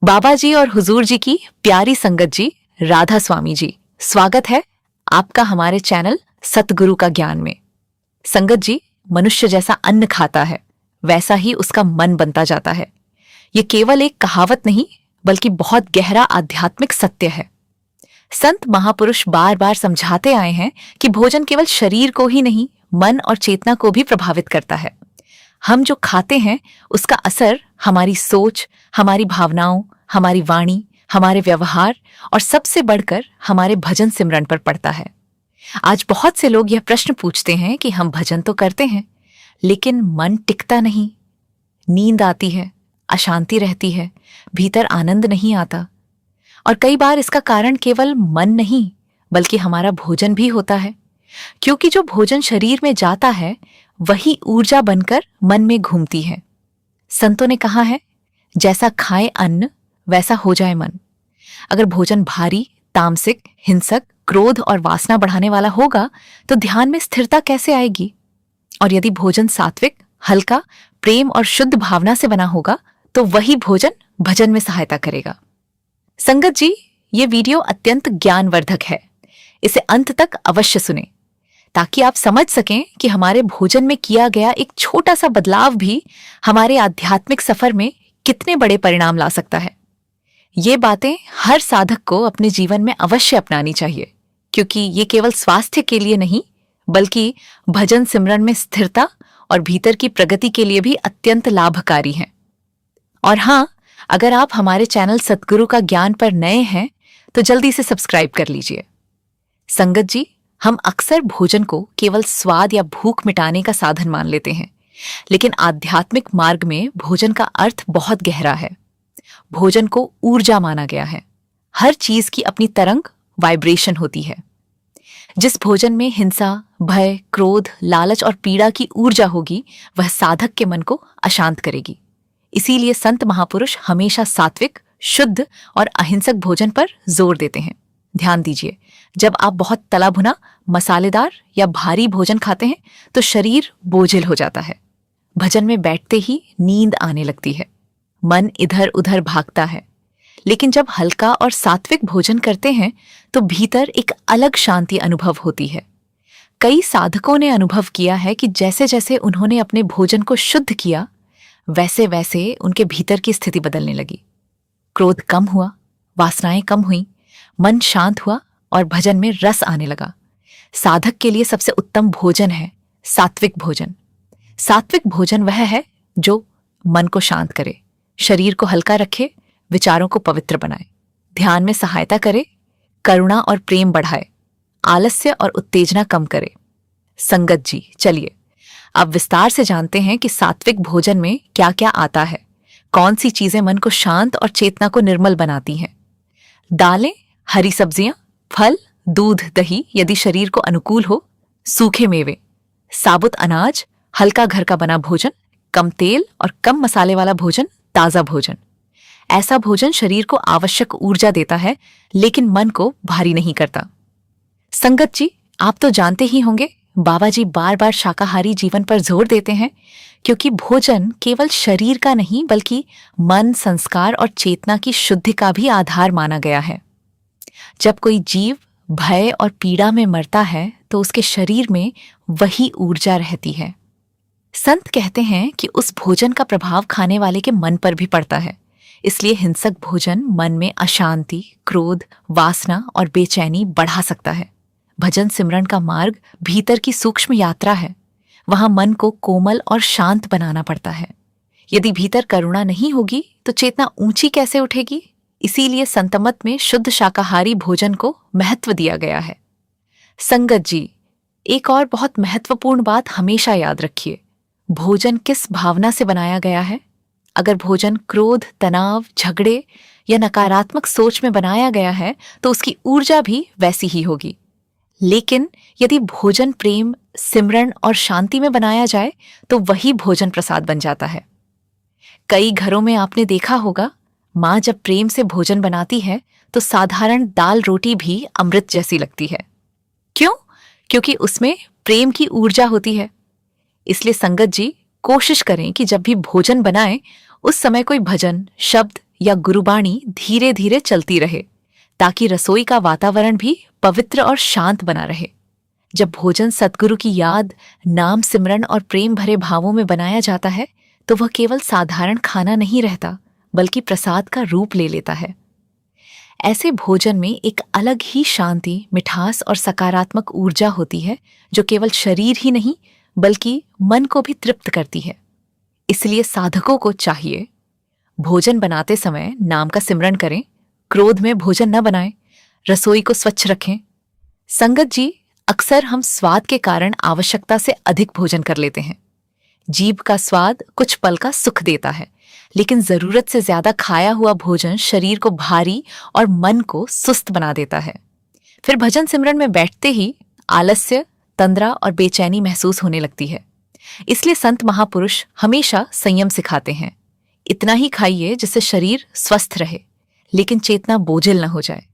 बाबा जी और हुजूर जी की प्यारी संगत जी, राधा स्वामी जी, स्वागत है आपका हमारे चैनल सतगुरु का ज्ञान में। संगत जी, मनुष्य जैसा अन्न खाता है वैसा ही उसका मन बनता जाता है। ये केवल एक कहावत नहीं बल्कि बहुत गहरा आध्यात्मिक सत्य है। संत महापुरुष बार बार समझाते आए हैं कि भोजन केवल शरीर को ही नहीं, मन और चेतना को भी प्रभावित करता है। हम जो खाते हैं उसका असर हमारी सोच, हमारी भावनाओं, हमारी वाणी, हमारे व्यवहार और सबसे बढ़कर हमारे भजन सिमरन पर पड़ता है। आज बहुत से लोग यह प्रश्न पूछते हैं कि हम भजन तो करते हैं लेकिन मन टिकता नहीं, नींद आती है, अशांति रहती है, भीतर आनंद नहीं आता। और कई बार इसका कारण केवल मन नहीं बल्कि हमारा भोजन भी होता है, क्योंकि जो भोजन शरीर में जाता है वही ऊर्जा बनकर मन में घूमती है। संतों ने कहा है, जैसा खाए अन्न वैसा हो जाए मन। अगर भोजन भारी, तामसिक, हिंसक, क्रोध और वासना बढ़ाने वाला होगा तो ध्यान में स्थिरता कैसे आएगी? और यदि भोजन सात्विक, हल्का, प्रेम और शुद्ध भावना से बना होगा तो वही भोजन भजन में सहायता करेगा। संगत जी, ये वीडियो अत्यंत ज्ञानवर्धक है। इसे अंत तक अवश्य सुने ताकि आप समझ सकें कि हमारे भोजन में किया गया एक छोटा सा बदलाव भी हमारे आध्यात्मिक सफर में कितने बड़े परिणाम ला सकता है। ये बातें हर साधक को अपने जीवन में अवश्य अपनानी चाहिए, क्योंकि ये केवल स्वास्थ्य के लिए नहीं बल्कि भजन सिमरन में स्थिरता और भीतर की प्रगति के लिए भी अत्यंत लाभकारी हैं। और हाँ, अगर आप हमारे चैनल सतगुरु का ज्ञान पर नए हैं तो जल्दी से सब्सक्राइब कर लीजिए। संगत जी, हम अक्सर भोजन को केवल स्वाद या भूख मिटाने का साधन मान लेते हैं, लेकिन आध्यात्मिक मार्ग में भोजन का अर्थ बहुत गहरा है। भोजन को ऊर्जा माना गया है। हर चीज की अपनी तरंग, वाइब्रेशन होती है। जिस भोजन में हिंसा, भय, क्रोध, लालच और पीड़ा की ऊर्जा होगी वह साधक के मन को अशांत करेगी। इसीलिए संत महापुरुष हमेशा सात्विक, शुद्ध और अहिंसक भोजन पर जोर देते हैं। ध्यान दीजिए, जब आप बहुत तला भुना, मसालेदार या भारी भोजन खाते हैं तो शरीर बोझिल हो जाता है। भजन में बैठते ही नींद आने लगती है, मन इधर उधर भागता है। लेकिन जब हल्का और सात्विक भोजन करते हैं तो भीतर एक अलग शांति अनुभव होती है। कई साधकों ने अनुभव किया है कि जैसे जैसे उन्होंने अपने भोजन को शुद्ध किया वैसे वैसे उनके भीतर की स्थिति बदलने लगी। क्रोध कम हुआ, वासनाएं कम हुई, मन शांत हुआ और भजन में रस आने लगा। साधक के लिए सबसे उत्तम भोजन है सात्विक भोजन। सात्विक भोजन वह है जो मन को शांत करे, शरीर को हल्का रखे, विचारों को पवित्र बनाए, ध्यान में सहायता करे, करुणा और प्रेम बढ़ाए, आलस्य और उत्तेजना कम करे। संगत जी, चलिए अब विस्तार से जानते हैं कि सात्विक भोजन में क्या क्या आता है, कौन सी चीजें मन को शांत और चेतना को निर्मल बनाती हैं। दालें, हरी सब्जियां, फल, दूध, दही यदि शरीर को अनुकूल हो, सूखे मेवे, साबुत अनाज, हल्का घर का बना भोजन, कम तेल और कम मसाले वाला भोजन, ताजा भोजन। ऐसा भोजन शरीर को आवश्यक ऊर्जा देता है लेकिन मन को भारी नहीं करता। संगत जी, आप तो जानते ही होंगे, बाबा जी बार बार शाकाहारी जीवन पर जोर देते हैं क्योंकि भोजन केवल शरीर का नहीं बल्कि मन, संस्कार और चेतना की शुद्धि का भी आधार माना गया है। जब कोई जीव भय और पीड़ा में मरता है तो उसके शरीर में वही ऊर्जा रहती है। संत कहते हैं कि उस भोजन का प्रभाव खाने वाले के मन पर भी पड़ता है। इसलिए हिंसक भोजन मन में अशांति, क्रोध, वासना और बेचैनी बढ़ा सकता है। भजन सिमरन का मार्ग भीतर की सूक्ष्म यात्रा है। वहां मन को कोमल और शांत बनाना पड़ता है। यदि भीतर करुणा नहीं होगी तो चेतना ऊंची कैसे उठेगी? इसीलिए संतमत में शुद्ध शाकाहारी भोजन को महत्व दिया गया है। संगत जी, एक और बहुत महत्वपूर्ण बात हमेशा याद रखिए, भोजन किस भावना से बनाया गया है। अगर भोजन क्रोध, तनाव, झगड़े या नकारात्मक सोच में बनाया गया है तो उसकी ऊर्जा भी वैसी ही होगी। लेकिन यदि भोजन प्रेम, सिमरन और शांति में बनाया जाए तो वही भोजन प्रसाद बन जाता है। कई घरों में आपने देखा होगा, माँ जब प्रेम से भोजन बनाती है तो साधारण दाल रोटी भी अमृत जैसी लगती है। क्यों? क्योंकि उसमें प्रेम की ऊर्जा होती है। इसलिए संगत जी, कोशिश करें कि जब भी भोजन बनाएं उस समय कोई भजन, शब्द या गुरुबाणी धीरे धीरे चलती रहे, ताकि रसोई का वातावरण भी पवित्र और शांत बना रहे। जब भोजन सतगुरु की याद, नाम सिमरन और प्रेम भरे भावों में बनाया जाता है तो वह केवल साधारण खाना नहीं रहता, बल्कि प्रसाद का रूप ले लेता है। ऐसे भोजन में एक अलग ही शांति, मिठास और सकारात्मक ऊर्जा होती है, जो केवल शरीर ही नहीं बल्कि मन को भी तृप्त करती है। इसलिए साधकों को चाहिए, भोजन बनाते समय नाम का सिमरन करें, क्रोध में भोजन न बनाएं, रसोई को स्वच्छ रखें। संगत जी, अक्सर हम स्वाद के कारण आवश्यकता से अधिक भोजन कर लेते हैं। जीभ का स्वाद कुछ पल का सुख देता है, लेकिन जरूरत से ज्यादा खाया हुआ भोजन शरीर को भारी और मन को सुस्त बना देता है। फिर भजन सिमरन में बैठते ही आलस्य, तंद्रा और बेचैनी महसूस होने लगती है। इसलिए संत महापुरुष हमेशा संयम सिखाते हैं। इतना ही खाइए जिससे शरीर स्वस्थ रहे, लेकिन चेतना बोझिल न हो जाए।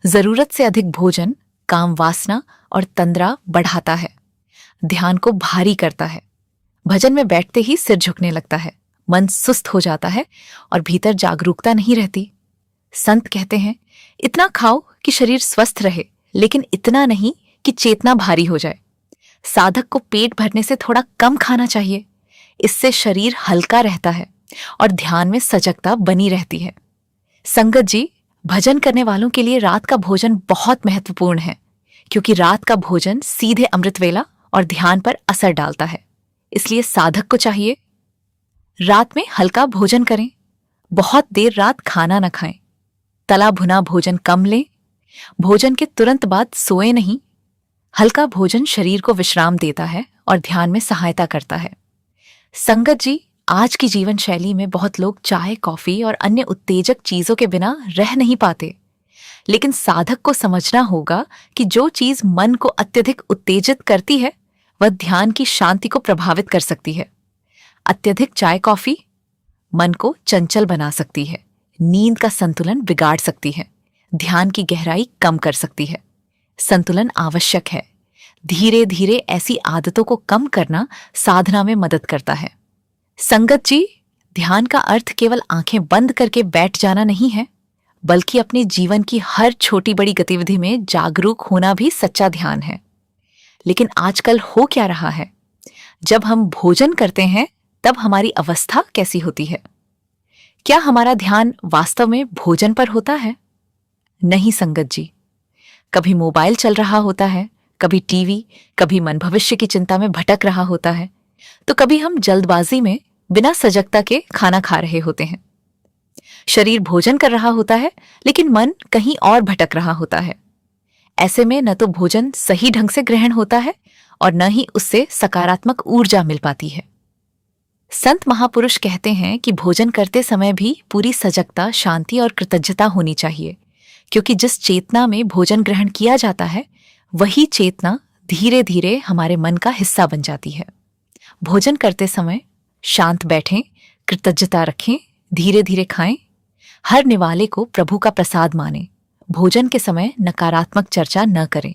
जरूरत से अधिक भोजन काम वासना और तंद्रा बढ़ाता है, ध्यान को भारी करता है। भजन में बैठते ही सिर झुकने लगता है, मन सुस्त हो जाता है और भीतर जागरूकता नहीं रहती। संत कहते हैं, इतना खाओ कि शरीर स्वस्थ रहे, लेकिन इतना नहीं कि चेतना भारी हो जाए। साधक को पेट भरने से थोड़ा कम खाना चाहिए। इससे शरीर हल्का रहता है और ध्यान में सजगता बनी रहती है। संगत जी, भजन करने वालों के लिए रात का भोजन बहुत महत्वपूर्ण है, क्योंकि रात का भोजन सीधे अमृत वेला और ध्यान पर असर डालता है। इसलिए साधक को चाहिए, रात में हल्का भोजन करें, बहुत देर रात खाना न खाएं, तला भुना भोजन कम लें, भोजन के तुरंत बाद सोए नहीं। हल्का भोजन शरीर को विश्राम देता है और ध्यान में सहायता करता है। संगत जी, आज की जीवन शैली में बहुत लोग चाय, कॉफी और अन्य उत्तेजक चीजों के बिना रह नहीं पाते। लेकिन साधक को समझना होगा कि जो चीज मन को अत्यधिक उत्तेजित करती है, वह ध्यान की शांति को प्रभावित कर सकती है। अत्यधिक चाय, कॉफी मन को चंचल बना सकती है, नींद का संतुलन बिगाड़ सकती है, ध्यान की गहराई कम कर सकती है। संतुलन आवश्यक है। धीरे धीरे ऐसी आदतों को कम करना साधना में मदद करता है। संगत जी, ध्यान का अर्थ केवल आंखें बंद करके बैठ जाना नहीं है, बल्कि अपने जीवन की हर छोटी बड़ी गतिविधि में जागरूक होना भी सच्चा ध्यान है। लेकिन आजकल हो क्या रहा है? जब हम भोजन करते हैं तब हमारी अवस्था कैसी होती है? क्या हमारा ध्यान वास्तव में भोजन पर होता है? नहीं संगत जी, कभी मोबाइल चल रहा होता है, कभी टीवी, कभी मन भविष्य की चिंता में भटक रहा होता है, तो कभी हम जल्दबाजी में बिना सजगता के खाना खा रहे होते हैं। शरीर भोजन कर रहा होता है, लेकिन मन कहीं और भटक रहा होता है। ऐसे में न तो भोजन सही ढंग से ग्रहण होता है और न ही उससे सकारात्मक ऊर्जा मिल पाती है। संत महापुरुष कहते हैं कि भोजन करते समय भी पूरी सजगता, शांति और कृतज्ञता होनी चाहिए, क्योंकि जिस चेतना में भोजन ग्रहण किया जाता है, वही चेतना धीरे धीरे हमारे मन का हिस्सा बन जाती है। भोजन करते समय शांत बैठें, कृतज्ञता रखें, धीरे धीरे खाएं, हर निवाले को प्रभु का प्रसाद मानें। भोजन के समय नकारात्मक चर्चा न करें।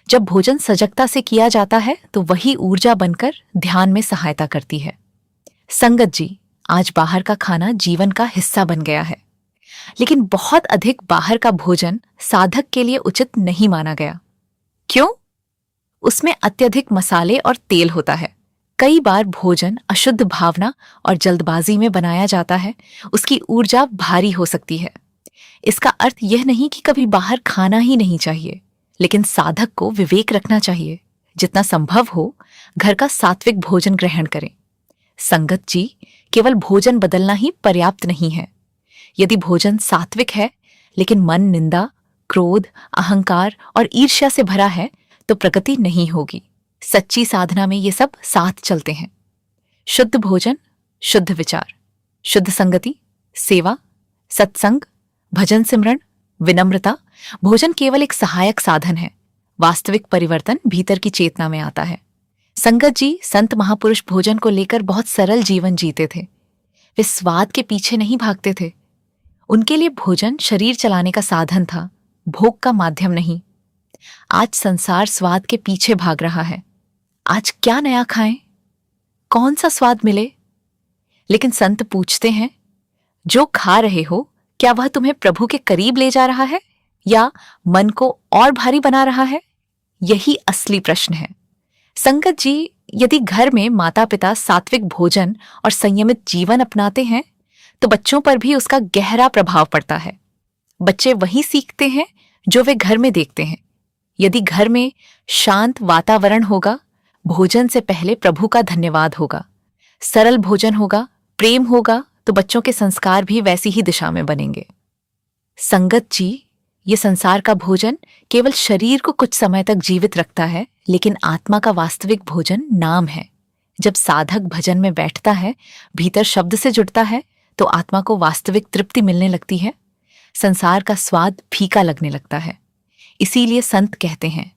जब भोजन सजगता से किया जाता है तो वही ऊर्जा बनकर ध्यान में सहायता करती है। संगत जी, आज बाहर का खाना जीवन का हिस्सा बन गया है, लेकिन बहुत अधिक बाहर का भोजन साधक के लिए उचित नहीं माना गया। क्यों? उसमें अत्यधिक मसाले और तेल होता है। कई बार भोजन अशुद्ध भावना और जल्दबाजी में बनाया जाता है, उसकी ऊर्जा भारी हो सकती है। इसका अर्थ यह नहीं कि कभी बाहर खाना ही नहीं चाहिए, लेकिन साधक को विवेक रखना चाहिए। जितना संभव हो घर का सात्विक भोजन ग्रहण करें। संगत जी, केवल भोजन बदलना ही पर्याप्त नहीं है। यदि भोजन सात्विक है लेकिन मन निंदा, क्रोध, अहंकार और ईर्ष्या से भरा है तो प्रगति नहीं होगी। सच्ची साधना में ये सब साथ चलते हैं। शुद्ध भोजन, शुद्ध विचार, शुद्ध संगति, सेवा, सत्संग, भजन सिमरन, विनम्रता। भोजन केवल एक सहायक साधन है। वास्तविक परिवर्तन भीतर की चेतना में आता है। संगत जी, संत महापुरुष भोजन को लेकर बहुत सरल जीवन जीते थे। वे स्वाद के पीछे नहीं भागते थे। उनके लिए भोजन शरीर चलाने का साधन था, भोग का माध्यम नहीं। आज संसार स्वाद के पीछे भाग रहा है। आज क्या नया खाएं? कौन सा स्वाद मिले? लेकिन संत पूछते हैं, जो खा रहे हो क्या वह तुम्हें प्रभु के करीब ले जा रहा है या मन को और भारी बना रहा है? यही असली प्रश्न है। संगत जी, यदि घर में माता पिता सात्विक भोजन और संयमित जीवन अपनाते हैं तो बच्चों पर भी उसका गहरा प्रभाव पड़ता है। बच्चे वही सीखते हैं जो वे घर में देखते हैं। यदि घर में शांत वातावरण होगा, भोजन से पहले प्रभु का धन्यवाद होगा, सरल भोजन होगा, प्रेम होगा, तो बच्चों के संस्कार भी वैसी ही दिशा में बनेंगे। संगत जी, ये संसार का भोजन केवल शरीर को कुछ समय तक जीवित रखता है, लेकिन आत्मा का वास्तविक भोजन नाम है। जब साधक भजन में बैठता है, भीतर शब्द से जुड़ता है, तो आत्मा को वास्तविक तृप्ति मिलने लगती है। संसार का स्वाद फीका लगने लगता है। इसीलिए संत कहते हैं,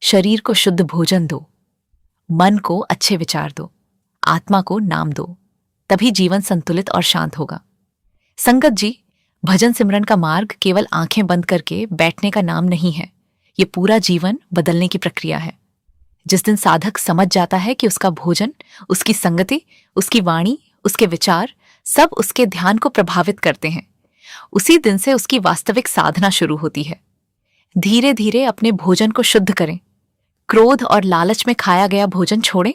शरीर को शुद्ध भोजन दो, मन को अच्छे विचार दो, आत्मा को नाम दो, तभी जीवन संतुलित और शांत होगा। संगत जी, भजन सिमरन का मार्ग केवल आंखें बंद करके बैठने का नाम नहीं है। ये पूरा जीवन बदलने की प्रक्रिया है। जिस दिन साधक समझ जाता है कि उसका भोजन, उसकी संगति, उसकी वाणी, उसके विचार सब उसके ध्यान को प्रभावित करते हैं, उसी दिन से उसकी वास्तविक साधना शुरू होती है। धीरे धीरे अपने भोजन को शुद्ध करें। क्रोध और लालच में खाया गया भोजन छोड़ें।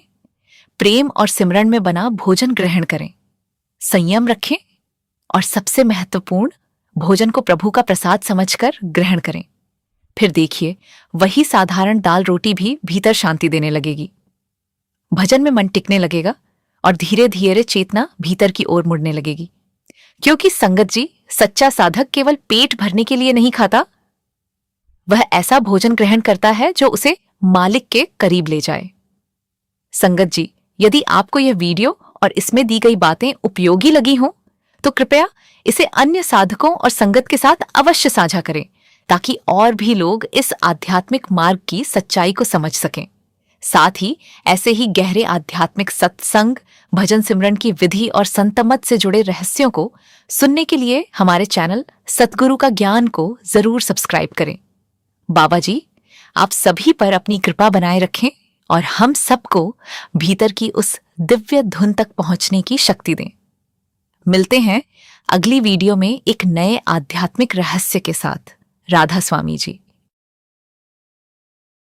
प्रेम और सिमरन में बना भोजन ग्रहण करें। संयम रखें और सबसे महत्वपूर्ण, भोजन को प्रभु का प्रसाद समझकर ग्रहण करें। फिर देखिए, वही साधारण दाल रोटी भी भीतर शांति देने लगेगी। भजन में मन टिकने लगेगा और धीरे धीरे चेतना भीतर की ओर मुड़ने लगेगी। क्योंकि संगत जी, सच्चा साधक केवल पेट भरने के लिए नहीं खाता, वह ऐसा भोजन ग्रहण करता है जो उसे मालिक के करीब ले जाए। संगत जी, यदि आपको यह वीडियो और इसमें दी गई बातें उपयोगी लगी हों, तो कृपया इसे अन्य साधकों और संगत के साथ अवश्य साझा करें, ताकि और भी लोग इस आध्यात्मिक मार्ग की सच्चाई को समझ सकें। साथ ही ऐसे ही गहरे आध्यात्मिक सत्संग, भजन सिमरन की विधि और संतमत से जुड़े रहस्यों को सुनने के लिए हमारे चैनल सतगुरु का ज्ञान को जरूर सब्सक्राइब करें। बाबा जी, आप सभी पर अपनी कृपा बनाए रखें और हम सबको भीतर की उस दिव्य धुन तक पहुंचने की शक्ति दें। मिलते हैं अगली वीडियो में एक नए आध्यात्मिक रहस्य के साथ। राधा स्वामी जी।